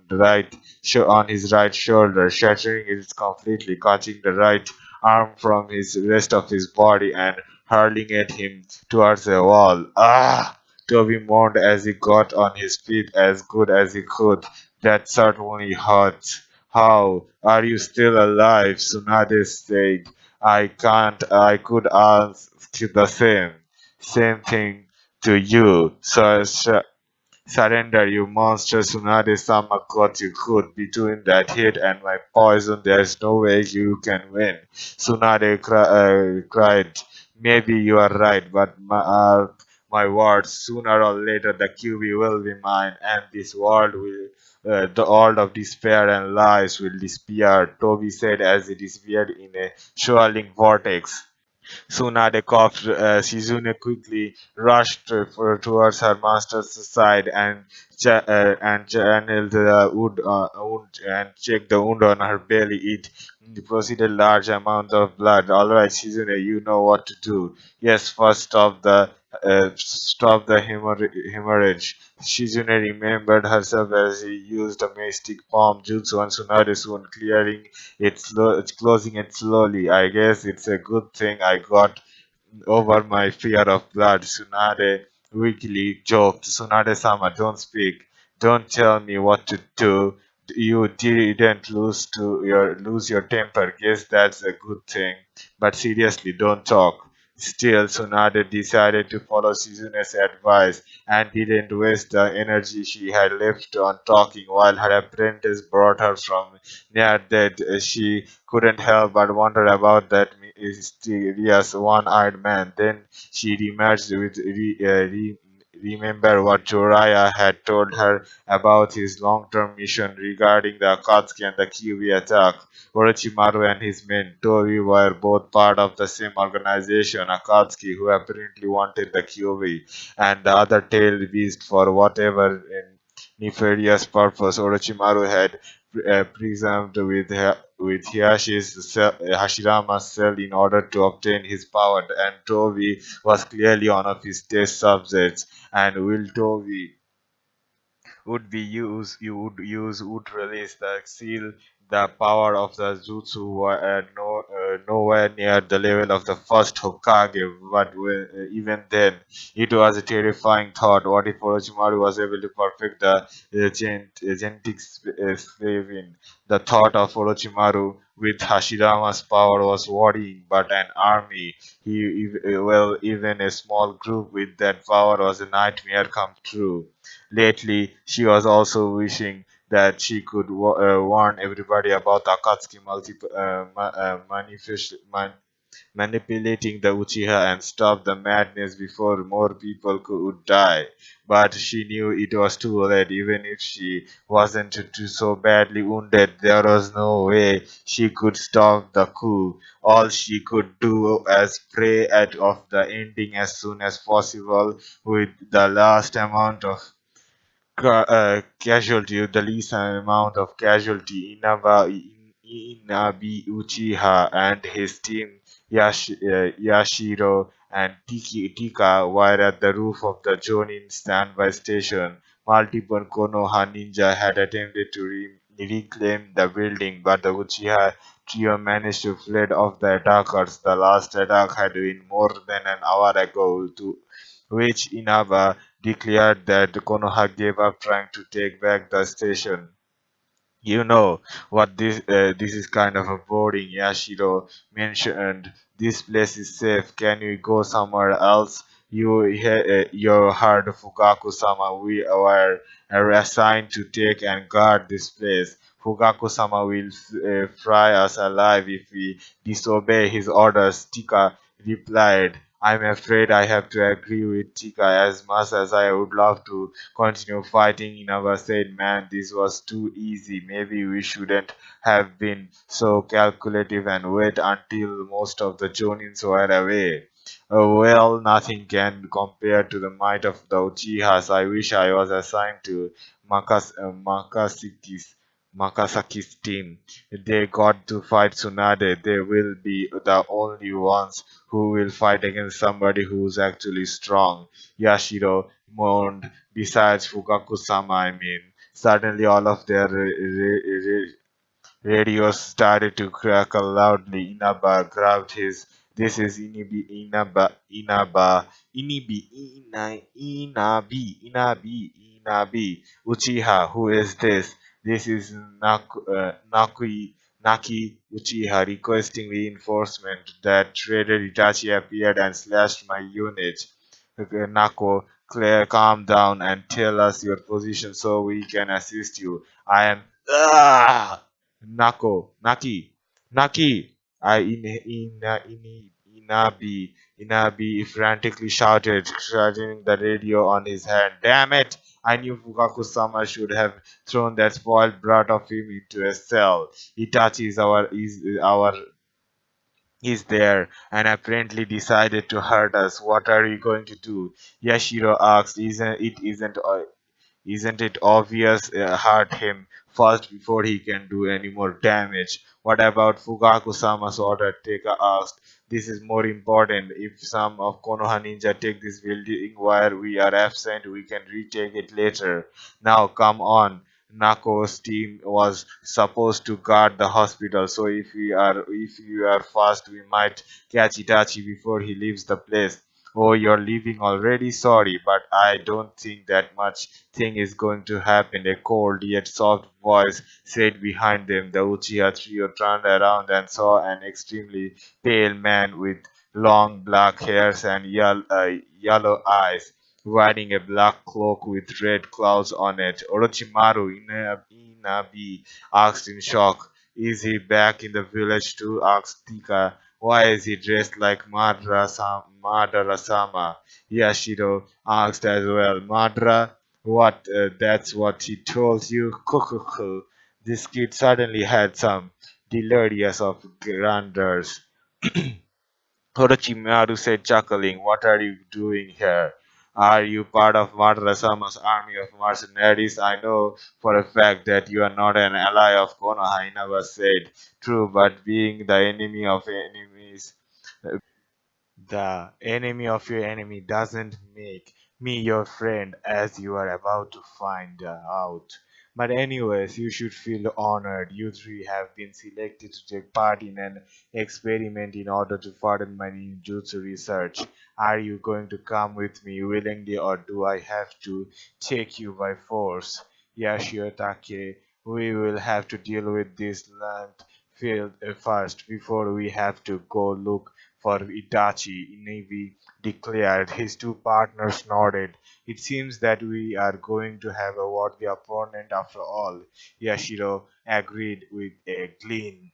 his right shoulder, shattering it completely, catching the right arm from his rest of his body and hurling at him towards the wall. Ah! Toby moaned as he got on his feet as good as he could. That certainly hurt. How are you still alive? Tsunade said. I could ask the same thing to you. Surrender, you monster! Tsunade-sama got you good. Between that hit and my poison, there's no way you can win. Cried. Maybe you are right, but my word, sooner or later the QB will be mine, and the world of despair and lies will disappear, Toby said as he disappeared in a swirling vortex. Tsunade coughed. Shizune quickly rushed towards her master's side and channeled the wound and checked the wound on her belly. It proceeded large amount of blood. All right, Shizune, you know what to do. Yes, first stop the hemorrhage. Shizune remembered herself as he used a mystic palm jutsu on Tsunade's wound, closing it slowly. I guess it's a good thing I got over my fear of blood. Tsunade weakly joked. Tsunade-sama, don't speak. Don't tell me what to do. You didn't lose your temper. Guess that's a good thing. But seriously, don't talk. Still, Tsunade decided to follow Shizune's advice and didn't waste the energy she had left on talking while her apprentice brought her from near death. She couldn't help but wonder about that mysterious one-eyed man. Then she remarked remember what Jiraiya had told her about his long-term mission regarding the Akatsuki and the Kyuubi attack. Orochimaru and his men, Torii, were both part of the same organization, Akatsuki, who apparently wanted the Kyuubi, and the other tailed beast for whatever nefarious purpose. Orochimaru had presumed with Hashirama's cell in order to obtain his power, and Toby was clearly one of his test subjects. And will Toby would release the seal. The power of the jutsu were nowhere near the level of the first Hokage, but even then, it was a terrifying thought. What if Orochimaru was able to perfect the genetic spavin? The thought of Orochimaru with Hashirama's power was worrying, but an army, even a small group with that power was a nightmare come true. Lately, she was also wishing that she could warn everybody about Akatsuki manipulating the Uchiha and stop the madness before more people would die. But she knew it was too late. Even if she wasn't so badly wounded, there was no way she could stop the coup. All she could do was pray of the ending as soon as possible with the last amount of the least amount of casualty. Inabi Uchiha and his team Yashiro and Tika were at the roof of the Jonin standby station. Multiple Konoha ninja had attempted to reclaim the building, but the Uchiha trio managed to flee off the attackers. The last attack had been more than an hour ago, to which Inaba declared that Konoha gave up trying to take back the station. You know what this is kind of a boring. Yashiro mentioned this place is safe. Can we go somewhere else? You heard Fugaku-sama. We are assigned to take and guard this place. Fugaku-sama will fry us alive if we disobey his orders. Tika replied. I'm afraid I have to agree with Tika as much as I would love to continue fighting. Inaba said, man, this was too easy. Maybe we shouldn't have been so calculative and wait until most of the Jonins were away. Well, nothing can compare to the might of the Uchihas. I wish I was assigned to Makasaki's team. They got to fight Tsunade. They will be the only ones who will fight against somebody who's actually strong. Yashiro mourned. Besides Fugaku-sama, I mean. Suddenly, all of their radios started to crackle loudly. Inaba grabbed his. This is Inabi. Uchiha, who is this? This is Naki Uchiha requesting reinforcement. That Trader Itachi appeared and slashed my unit. Nako, Claire, calm down and tell us your position so we can assist you. I am. Ah! Naki, I Inabi frantically shouted, shutting the radio on his hand. Damn it! I knew Fukaku-sama should have thrown that spoiled brat of him into a cell. Itachi is there and apparently decided to hurt us. What are you going to do? Yashiro asked. Isn't it obvious? Hurt him first before he can do any more damage. What about Fugaku-sama's order? Teka asked. This is more important. If some of Konoha ninja take this building while we are absent, we can retake it later. Now come on. Nako's team was supposed to guard the hospital, so if you are fast, we might catch Itachi before he leaves the place. Oh, you're leaving already? Sorry, but I don't think that much thing is going to happen. A cold yet soft voice said behind them. The Uchiha trio turned around and saw an extremely pale man with long black hairs and yellow eyes, wearing a black cloak with red clouds on it. Orochimaru Inabi asked in shock. Is he back in the village too? Asked Tika. Why is he dressed like Madara-sama? Yashiro asked as well. Madara? What? That's what he told you? Kukuku. This kid suddenly had some delirious of grandeurs. Orochimaru said, chuckling, what are you doing here? Are you part of Madara-sama's army of mercenaries? I know for a fact that you are not an ally of Konoha, Inaba said. True, but being the enemy of enemies the enemy of your enemy doesn't make me your friend, as you are about to find out. But, anyways, you should feel honored. You three have been selected to take part in an experiment in order to further my ninjutsu research. Are you going to come with me willingly, or do I have to take you by force? Yashiotake, we will have to deal with this land field first before we have to go look for Itachi, Navy declared. His two partners nodded. It seems that we are going to have a worthy opponent after all. Yashiro agreed with a gleam.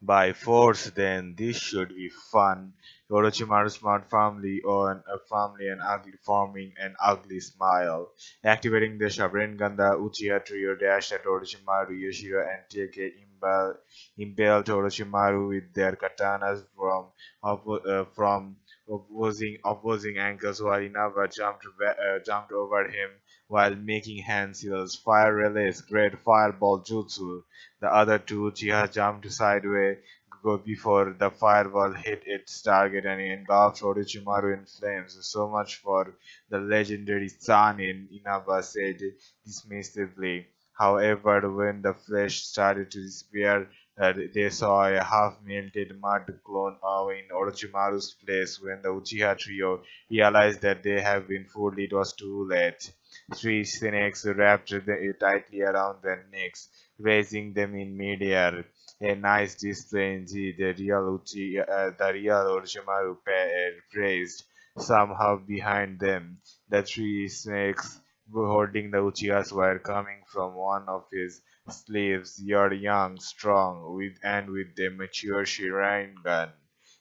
By force, then, this should be fun. Orochimaru smiled firmly and ugly, forming an ugly smile. Activating the Sharingan, the Uchiha trio dashed at Orochimaru, Yashiro, and Teike impaled Orochimaru with their katanas from opposing angles, while Inaba jumped over him while making hand seals. Fire relays, great fireball jutsu. The other two Uchiha jumped sideways before the fireball hit its target and engulfed Orochimaru in flames. So much for the legendary Sannin, Inaba said dismissively. However, when the flesh started to disappear, they saw a half-melted mud clone in Orochimaru's place. When the Uchiha trio realized that they have been fooled, it was too late. Three snakes wrapped tightly around their necks, raising them in midair. A nice display indeed, the real Orochimaru praised. Somehow behind them, the three snakes holding the Uchihas were coming from one of his slaves. You're young, strong, with a mature Sharingan.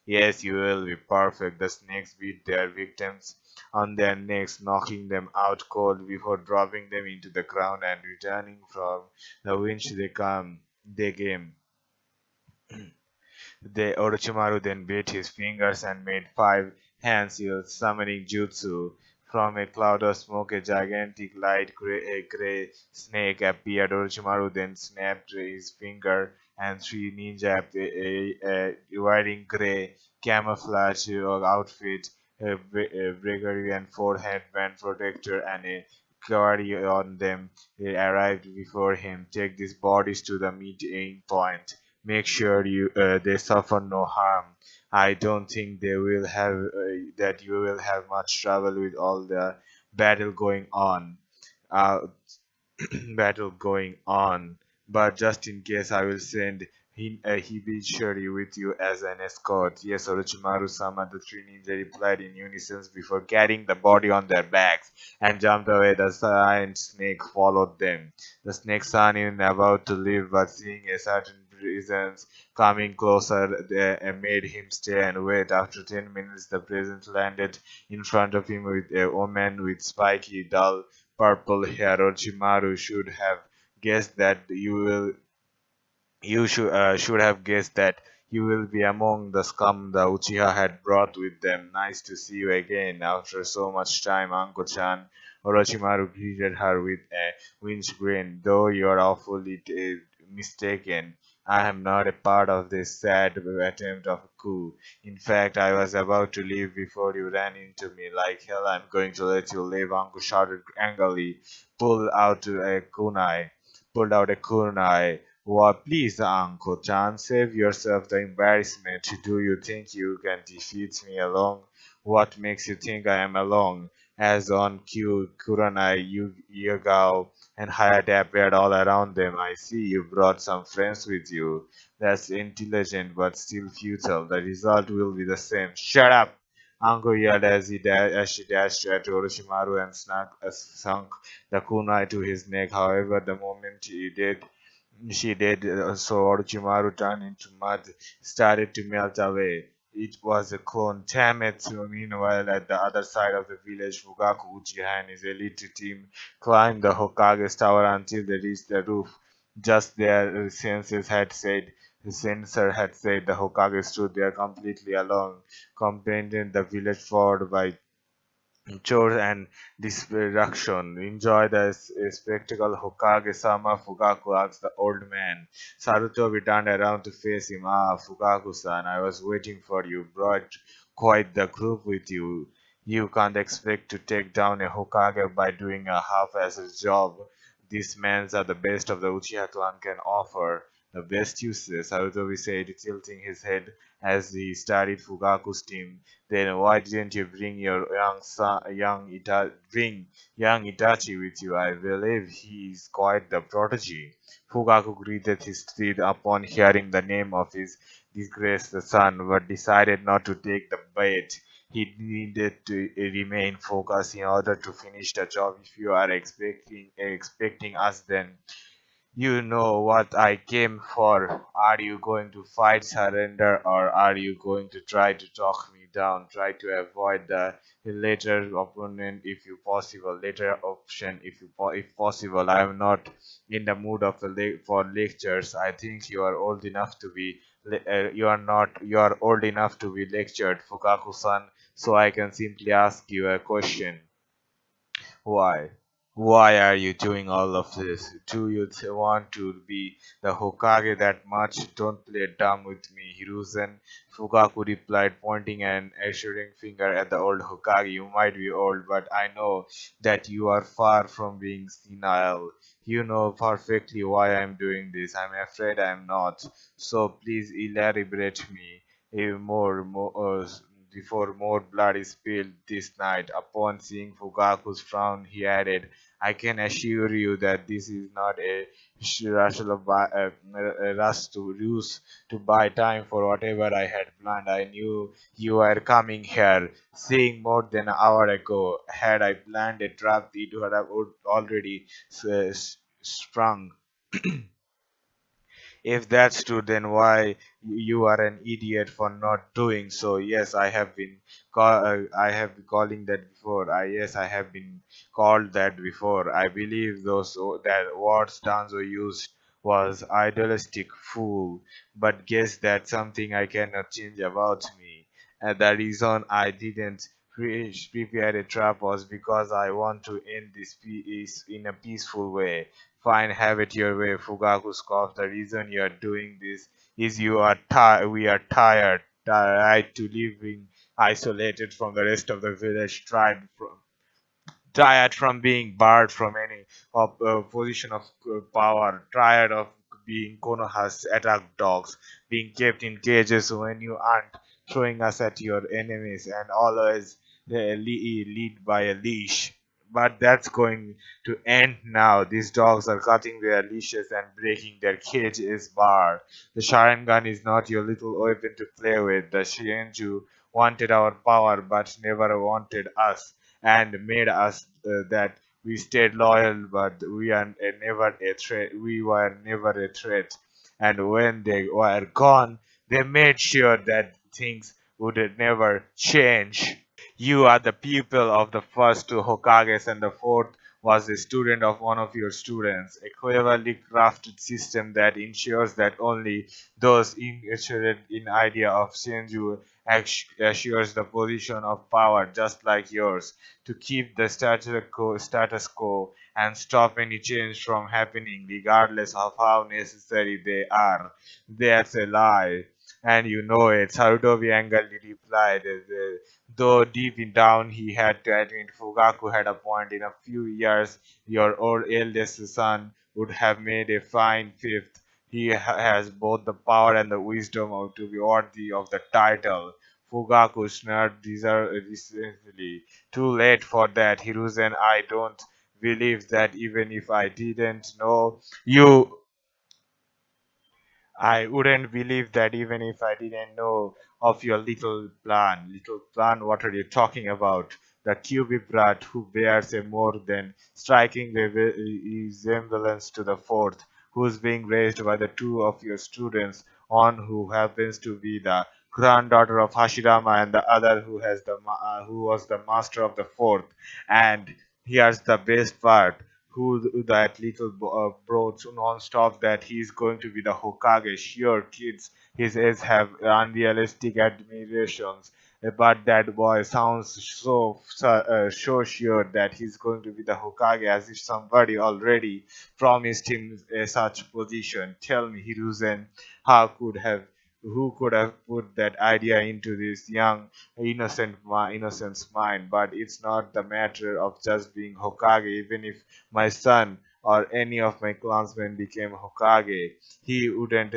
Yes, you will be perfect. The snakes beat their victims on their necks, knocking them out cold before dropping them into the ground and returning from the winch they came. The Orochimaru then bit his fingers and made five hands use summoning jutsu. From a cloud of smoke, a gigantic light gray snake appeared. Orochimaru then snapped his finger, and three ninja wearing gray camouflage outfit, a bravery and four headband protector, and a carry on them. They arrived before him. Take these bodies to the meeting point. Make sure they suffer no harm. I don't think they will have that you will have much trouble with all the battle going on. Uh, battle going on. But just in case, I will send Hibishiri with you as an escort. Yes, Orochimaru-sama, the three ninja replied in unison before carrying the body on their backs and jumped away. The giant snake followed them. The snake Sannin about to leave, but seeing a certain presence coming closer, made him stay and wait. After 10 minutes, the presence landed in front of him with a woman with spiky, dull purple hair. Orochimaru should have guessed that you will be among the scum the Uchiha had brought with them. Nice to see you again after so much time, Anko-chan. Orochimaru greeted her with a winch grin. Though you are awfully mistaken, I am not a part of this sad attempt of a coup. In fact, I was about to leave before you ran into me. Like hell, I'm going to let you leave, Anko shouted angrily. Pull out a kunai. Pulled out a kunai. What, please, Uncle John, save yourself the embarrassment. Do you think you can defeat me alone? What makes you think I am alone? As on cue, Kuranai, Yagao, and Hayate appeared all around them. I see you brought some friends with you. That's intelligent but still futile. The result will be the same. Shut up! Anko yelled as she dashed at Orochimaru and sunk the kunai to his neck. However, the moment she did so. Orochimaru turned into mud, started to melt away. It was a clone. Damn it! Meanwhile, at the other side of the village, Fugaku Uchiha and his elite team climbed the Hokage's tower until they reached the roof. Just their the sensor had said the Hokage stood there completely alone, comprehending the village fort by chores and distraction. Enjoy the spectacle, Hokage-sama, Fugaku asked the old man. Sarutobi turned around to face him. Ah, Fugaku-san, I was waiting for you. Brought quite the group with you. You can't expect to take down a Hokage by doing a half-assed job. These men are the best of the Uchiha clan can offer. The best uses, Sarutobi said, tilting his head as he studied Fugaku's team. Then why didn't you bring your young Itachi with you? I believe he is quite the prodigy. Fugaku greeted his steed upon hearing the name of his disgraced son, but decided not to take the bait. He needed to remain focused in order to finish the job. If you are expecting us, then you know what I came for. Are you going to fight, surrender, or are you going to try to talk me down? Try to avoid the later opponent if you possible. Later option if possible. I am not in the mood of for lectures. I think you are old enough to be. You are not. You are old enough to be lectured, Fukaku-san. So I can simply ask you a question. Why? Why are you doing all of this? Do you want to be the Hokage that much? Don't play dumb with me, Hiruzen. Fugaku replied, pointing an assuring finger at the old Hokage. You might be old, but I know that you are far from being senile. You know perfectly why I'm doing this. I'm afraid I'm not. So please elaborate me more. before more blood is spilled this night. Upon seeing Fukaku's frown, he added, I can assure you that this is not a rush to use to buy time for whatever I had planned. I knew you were coming here, seeing more than an hour ago. Had I planned a trap, it would have already sprung. If that's true, then why you are an idiot for not doing so? Yes, I have been calling that before. Yes, I have been called that before. I believe that words Danzo used was idealistic fool, but guess that's something I cannot change about me. And the reason I didn't prepare a trap was because I want to end this piece in a peaceful way. Fine, have it your way, Fugaku scoffed. The reason you are doing this is we are tired to living isolated from the rest of the village tribe tired from being barred from any position of power, tired of being Konoha's attack dogs, being kept in cages when you aren't throwing us at your enemies, and always lead by a leash. But that's going to end now. These dogs are cutting their leashes and breaking their cages bar. The Sharingan is not your little weapon to play with. The Shienju wanted our power but never wanted us and made us that we stayed loyal, but we were never a threat. And when they were gone, they made sure that things would never change. You are the pupil of the first two Hokages, and the fourth was a student of one of your students. A cleverly crafted system that ensures that only those interested in idea of Senju assures the position of power, just like yours, to keep the status quo and stop any change from happening, regardless of how necessary they are. That's a lie. And you know it. Sarutobi angrily replied, though deep in down he had to admit Fugaku had a point. In a few years, your old eldest son would have made a fine fifth. He has both the power and the wisdom to be worthy of the title. Fugaku snarled decisively. Too late for that, Hiruzen. I don't believe that even if I didn't know you I wouldn't believe that even if I didn't know of your little plan. Little plan, what are you talking about? The QB brat who bears a more than striking resemblance to the fourth, who's being raised by the two of your students, one who happens to be the granddaughter of Hashirama and the other who was the master of the fourth. And here's the best part who that little broads non-stop that he's going to be the Hokage. Sure, kids his age have unrealistic admirations, but that boy sounds so sure that he's going to be the Hokage as if somebody already promised him such position. Tell me, Hiruzen, how could have who could have put that idea into this young innocent's mind? But it's not the matter of just being Hokage. Even if my son or any of my clansmen became Hokage, he would have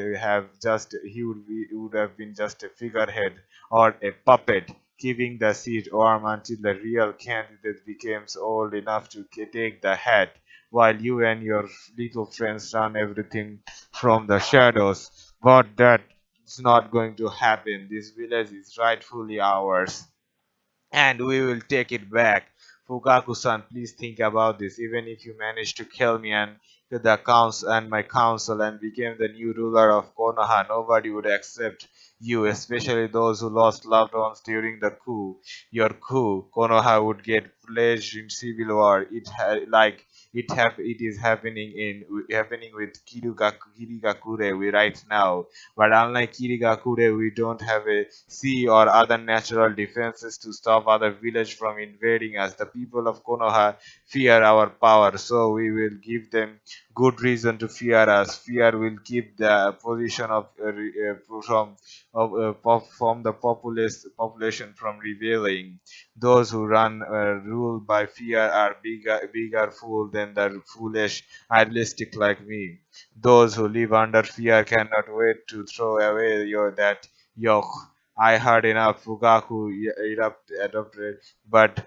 been just a figurehead or a puppet, keeping the seat warm until the real candidate becomes old enough to take the hat, while you and your little friends run everything from the shadows. But that's not going to happen. This village is rightfully ours and we will take it back. Fugaku-san, please think about this. Even if you manage to kill me and the council and my council and became the new ruler of Konoha, nobody would accept you, especially those who lost loved ones during the coup. Your coup, Konoha would get pledged in civil war. It is happening with Kirigakure right now. But unlike Kirigakure, we don't have a sea or other natural defenses to stop other village from invading us. The people of Konoha fear our power, so we will give them good reason to fear us. Fear will keep the position from the population from rebelling. Those who rule by fear are bigger fool than the foolish idealistic like me. Those who live under fear cannot wait to throw away your that yoke. I heard enough. Fugaku adopted, but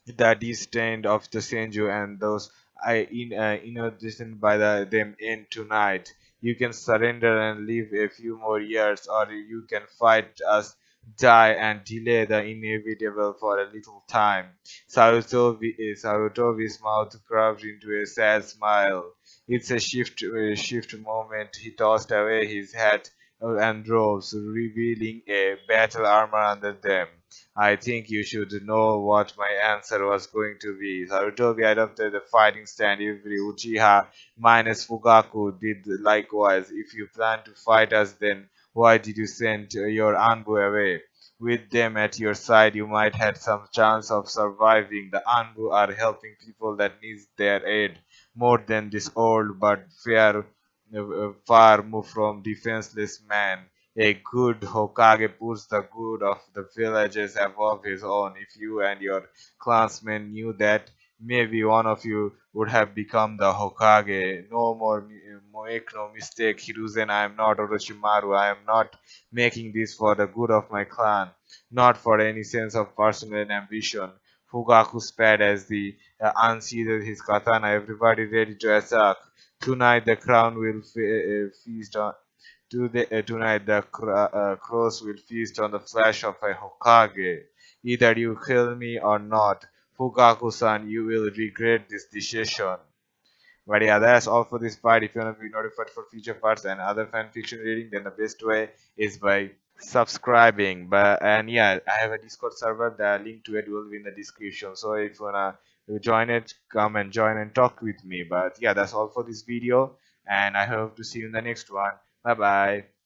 the disdain of the Senju and those innocent by them in tonight. You can surrender and live a few more years, or you can fight us, die, and delay the inevitable for a little time. Sarutobi's mouth curved into a sad smile. It's a shift moment. He tossed away his hat and robes, revealing a battle armor under them. I think you should know what my answer was going to be. Sarutobi adopted the fighting stand. Every Uchiha minus Fugaku did likewise. If you plan to fight us, then why did you send your Anbu away? With them at your side, you might have some chance of surviving. The Anbu are helping people that need their aid more than this old but far move from defenseless man. A good Hokage puts the good of the villages above his own. If you and your clansmen knew that, maybe one of you would have become the Hokage. No more, make no mistake, Hiruzen, I am not Orochimaru. I am not making this for the good of my clan, not for any sense of personal ambition. Fugaku spat as the unsheathed his katana, everybody ready to attack. Tonight the crown will feast on tonight the crows will feast on the flesh of a Hokage. Either you kill me or not, Fugaku-san, you will regret this decision. But yeah, that's all for this part. If you want to be notified for future parts and other fan fiction reading, then the best way is by subscribing. But and yeah, I have a Discord server. The link to it will be in the description. So if you wanna join it, come and join and talk with me. But yeah, that's all for this video, and I hope to see you in the next one. Bye bye.